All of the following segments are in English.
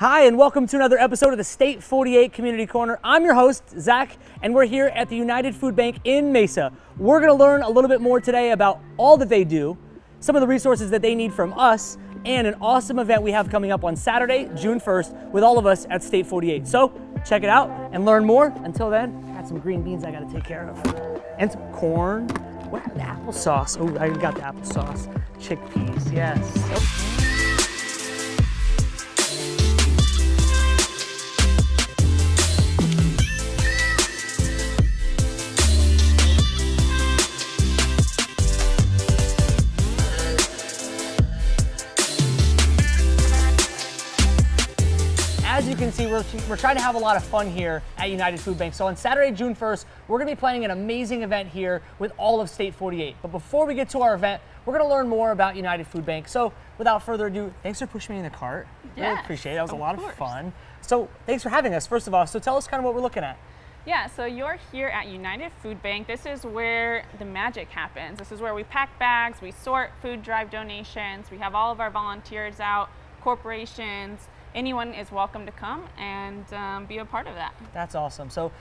Hi, and welcome to another episode of the State 48 Community Corner. I'm your host, Zach, and we're here at the United Food Bank in Mesa. We're gonna learn a little bit more today about all that they do, some of the resources that they need from us, and an awesome event we have coming up on Saturday, June 1st, with all of us at State 48. So check it out and learn more. Until then, I got some green beans I gotta take care of, and some corn. What, the applesauce? Oh, I got the applesauce. Chickpeas, yes. As you can see, we're trying to have a lot of fun here at United Food Bank. So on Saturday, June 1st, we're gonna be planning an amazing event here with all of State 48. But before we get to our event, we're gonna learn more about United Food Bank. So without further ado, thanks for pushing me in the cart. Yes, really appreciate it. That was a lot of of fun. So thanks for having us, first of all. So tell us kind of what we're looking at. Yeah, so you're here at United Food Bank. This is where the magic happens. This is where we pack bags, we sort food drive donations, we have all of our volunteers out, corporations. Anyone is welcome to come and be a part of that. That's awesome. So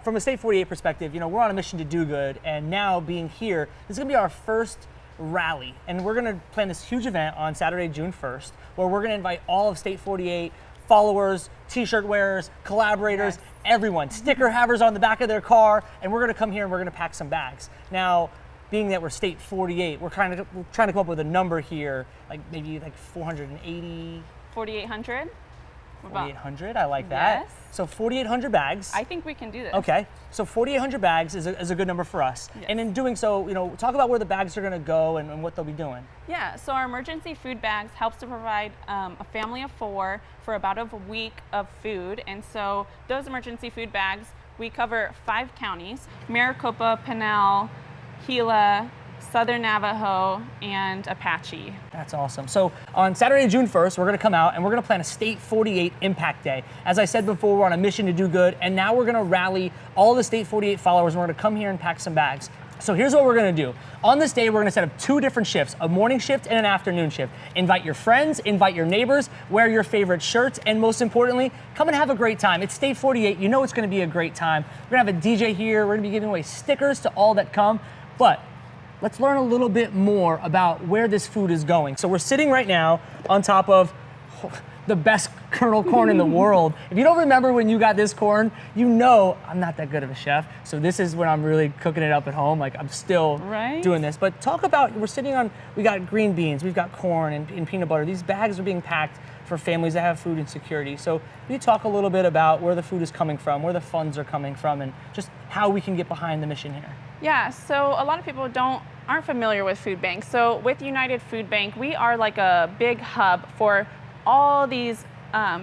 from a State 48 perspective, you know, we're on a mission to do good, and now being here, this is gonna be our first rally, and we're gonna plan this huge event on Saturday, June 1st, where we're gonna invite all of State 48 followers, t-shirt wearers, collaborators, Yes. everyone, sticker havers on the back of their car, and we're gonna come here and we're gonna pack some bags. Now, being that we're State 48, we're trying to come up with a number here, like maybe like 480, 4,800? 4,800, I like that. Yes. So 4,800 bags. I think we can do this. Okay, so 4,800 bags is a good number for us. Yes. And in doing so, you know, talk about where the bags are gonna go and what they'll be doing. Yeah, so our emergency food bags helps to provide a family of 4 for about a week of food. And so those emergency food bags, we cover 5 counties: Maricopa, Pinal, Gila, Southern Navajo, and Apache. That's awesome. So on Saturday, June 1st, we're gonna come out and we're gonna plan a State 48 Impact Day. As I said before, we're on a mission to do good, and now we're gonna rally all the State 48 followers, and we're gonna come here and pack some bags. So here's what we're gonna do. On this day, we're gonna set up 2 different shifts, a morning shift and an afternoon shift. Invite your friends, invite your neighbors, wear your favorite shirts, and most importantly, come and have a great time. It's State 48, you know it's gonna be a great time. We're gonna have a DJ here, we're gonna be giving away stickers to all that come, but let's learn a little bit more about where this food is going. So we're sitting right now on top of the best kernel corn in the world. If you don't remember when you got this corn, you know I'm not that good of a chef. So this is when I'm really cooking it up at home. Like, I'm still doing this. But talk about, we got green beans, we've got corn and peanut butter. These bags are being packed for families that have food insecurity. So can you talk a little bit about where the food is coming from, where the funds are coming from, and just how we can get behind the mission here? Yeah, so a lot of people aren't familiar with food banks. So with United Food Bank, we are like a big hub for all these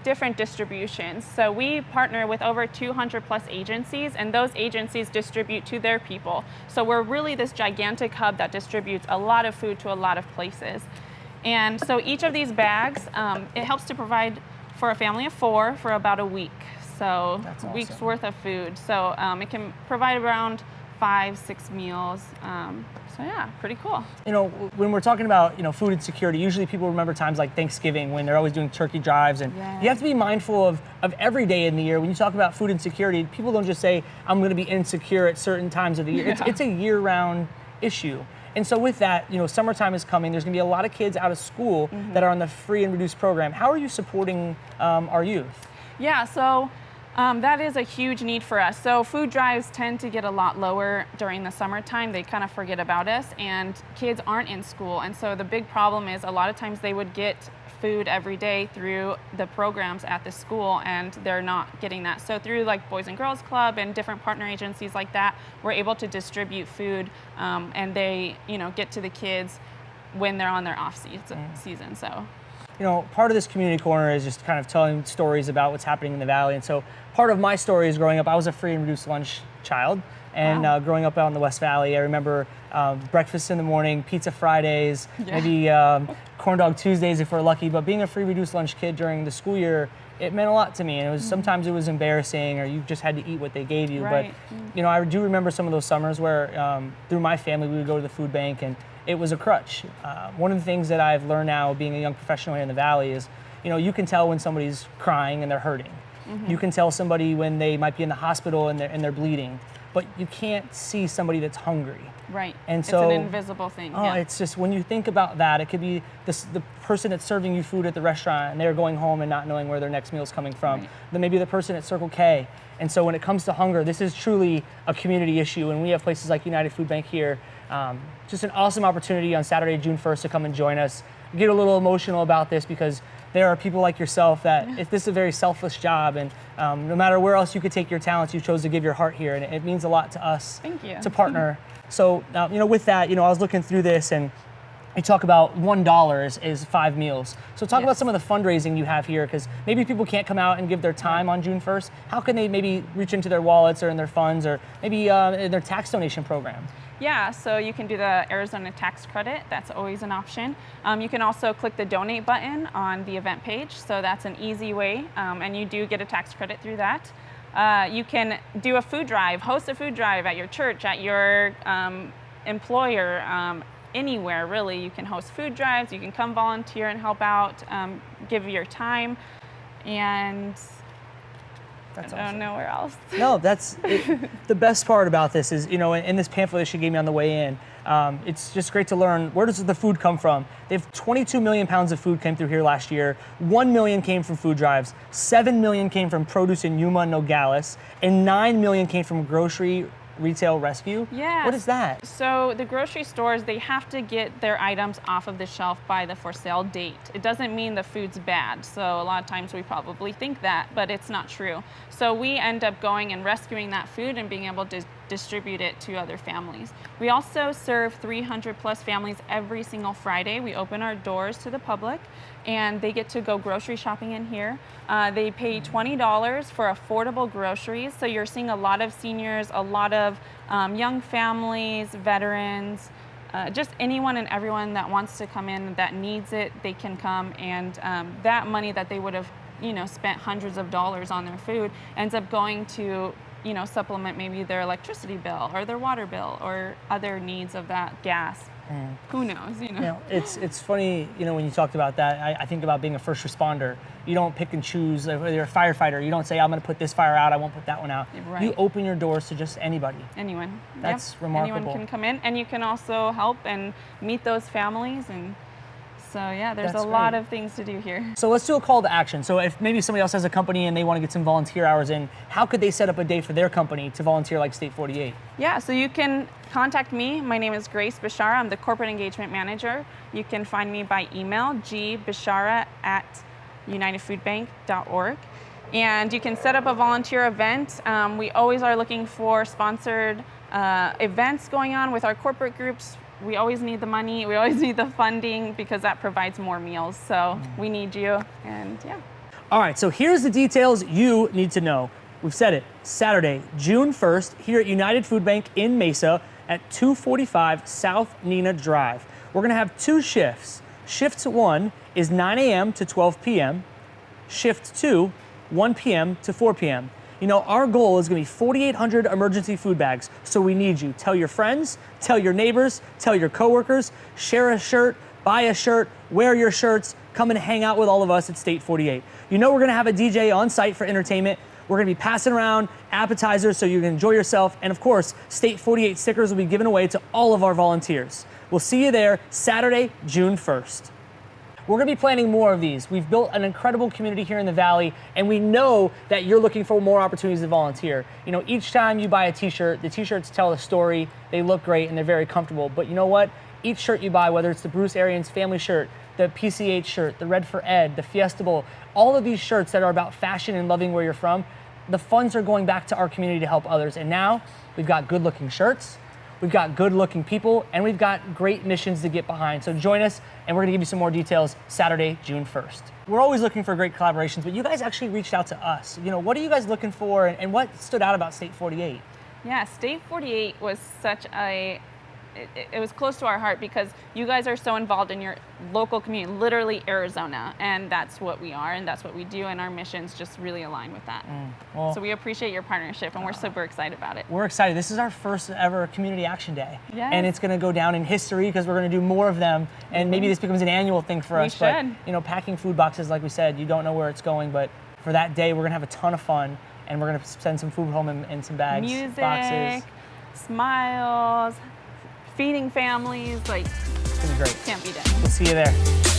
different distributions. So we partner with over 200 plus agencies, and those agencies distribute to their people. So we're really this gigantic hub that distributes a lot of food to a lot of places. And so each of these bags, it helps to provide for a family of 4 for about a week. So That's a week's awesome. worth of food. So it can provide around 5-6 meals. So yeah, pretty cool. You know, when we're talking about, you know, food insecurity, usually people remember times like Thanksgiving when they're always doing turkey drives, and Yes. you have to be mindful of every day in the year. When you talk about food insecurity, people don't just say, I'm gonna be insecure at certain times of the year. Yeah. It's a year-round issue. And so with that, you know, summertime is coming. There's gonna be a lot of kids out of school that are on the free and reduced program. How are you supporting our youth? Yeah, so that is a huge need for us. So food drives tend to get a lot lower during the summertime. They kind of forget about us, and kids aren't in school. And so the big problem is a lot of times they would get food every day through the programs at the school, and they're not getting that. So through like Boys and Girls Club and different partner agencies like that, we're able to distribute food, and they, you know, get to the kids when they're on their off season. So. You know, part of this community corner is just kind of telling stories about what's happening in the Valley. And so part of my story is growing up, I was a free and reduced lunch child. And Wow. Growing up out in the West Valley, I remember breakfast in the morning, pizza Fridays, Yeah. maybe corn dog Tuesdays if we're lucky. But being a free reduced lunch kid during the school year, it meant a lot to me. And it was sometimes it was embarrassing, or you just had to eat what they gave you. Right. But you know, I do remember some of those summers where through my family we would go to the food bank, and it was a crutch. One of the things that I've learned now, being a young professional here in the Valley, is you can tell when somebody's crying and they're hurting. You can tell somebody when they might be in the hospital and they're bleeding, but you can't see somebody that's hungry. Right. And it's so an invisible thing. Oh, yeah. it's just when you think about that, it could be the person that's serving you food at the restaurant and they're going home and not knowing where their next meal is coming from. Right. Then maybe the person at Circle K. And so when it comes to hunger, this is truly a community issue. And we have places like United Food Bank here. Just an awesome opportunity on Saturday, June 1st to come and join us. Get a little emotional about this because there are people like yourself that this is a very selfless job, and no matter where else you could take your talents, you chose to give your heart here, and it means a lot to us. Thank you. To partner. So with that, I was looking through this, and you talk about $1 is 5 meals. So talk about some of the fundraising you have here, because maybe people can't come out and give their time on June 1st. How can they maybe reach into their wallets or in their funds or maybe in their tax donation program? Yeah, so you can do the Arizona tax credit. That's always an option. You can also click the donate button on the event page. So that's an easy way, and you do get a tax credit through that. You can do a food drive, host a food drive at your church, at your employer, anywhere really. You can host food drives, you can come volunteer and help out, give your time, and That's I don't know where else. No, that's it. The best part about this is, in this pamphlet that she gave me on the way in, it's just great to learn where does the food come from. They have 22 million pounds of food came through here last year. 1 million came from food drives. 7 million came from produce in Yuma and Nogales, and 9 million came from grocery retail rescue. Yeah. What is that? So the grocery stores, they have to get their items off of the shelf by the for sale date. It doesn't mean the food's bad. So a lot of times we probably think that, but it's not true. So we end up going and rescuing that food and being able to distribute it to other families. We also serve 300 plus families every single Friday. We open our doors to the public and they get to go grocery shopping in here. They pay $20 for affordable groceries. So you're seeing a lot of seniors, a lot of young families, veterans, just anyone and everyone that wants to come in that needs it, they can come, and that money that they would have spent hundreds of dollars on their food ends up going to supplement maybe their electricity bill or their water bill or other needs of that gas. Who knows, It's funny, when you talked about that, I think about being a first responder. You don't pick and choose. If you're a firefighter, you don't say, I'm going to put this fire out, I won't put that one out. Right. You open your doors to just anybody. Anyone. That's remarkable. Anyone can come in, and you can also help and meet those families. And so, there's That's a lot great. of things to do here. So let's do a call to action. So if maybe somebody else has a company and they want to get some volunteer hours in, how could they set up a day for their company to volunteer like State 48? Yeah, so you can contact me. My name is Grace Bishara. I'm the Corporate Engagement Manager. You can find me by email, gbishara@unitedfoodbank.org. And you can set up a volunteer event. We always are looking for sponsored events going on with our corporate groups. We always need the money, we always need the funding because that provides more meals. So we need you, and All right, so here's the details you need to know. We've said it, Saturday, June 1st, here at United Food Bank in Mesa at 245 South Nina Drive. We're gonna have 2 shifts. Shift 1 is 9 a.m. to 12 p.m. Shift 2, 1 p.m. to 4 p.m. Our goal is gonna be 4,800 emergency food bags, so we need you. Tell your friends, tell your neighbors, tell your coworkers, share a shirt, buy a shirt, wear your shirts, come and hang out with all of us at State 48. We're gonna have a DJ on site for entertainment. We're gonna be passing around appetizers so you can enjoy yourself, and of course, State 48 stickers will be given away to all of our volunteers. We'll see you there Saturday, June 1st. We're gonna be planning more of these. We've built an incredible community here in the Valley, and we know that you're looking for more opportunities to volunteer. Each time you buy a t-shirt, the t-shirts tell a story, they look great, and they're very comfortable. But you know what? Each shirt you buy, whether it's the Bruce Arians family shirt, the PCH shirt, the Red for Ed, the Fiesta Bowl, all of these shirts that are about fashion and loving where you're from, the funds are going back to our community to help others. And now we've got good looking shirts, we've got good looking people, and we've got great missions to get behind. So join us, and we're gonna give you some more details Saturday, June 1st. We're always looking for great collaborations, but you guys actually reached out to us. What are you guys looking for, and what stood out about State 48? Yeah, State 48 was such a it was close to our heart because you guys are so involved in your local community, literally Arizona, and that's what we are and that's what we do, and our missions just really align with that. Well, So we appreciate your partnership and we're super excited about it. we're excited. This is our first ever Community Action Day. Yes. And it's going to go down in history because we're going to do more of them. And maybe this becomes an annual thing for We us. But, should. you know, packing food boxes, like we said, you don't know where it's going. But for that day, we're going to have a ton of fun. And we're going to send some food home in some bags, Music, boxes. smiles, feeding families, like It's going to be great. can't beat it. We'll see you there.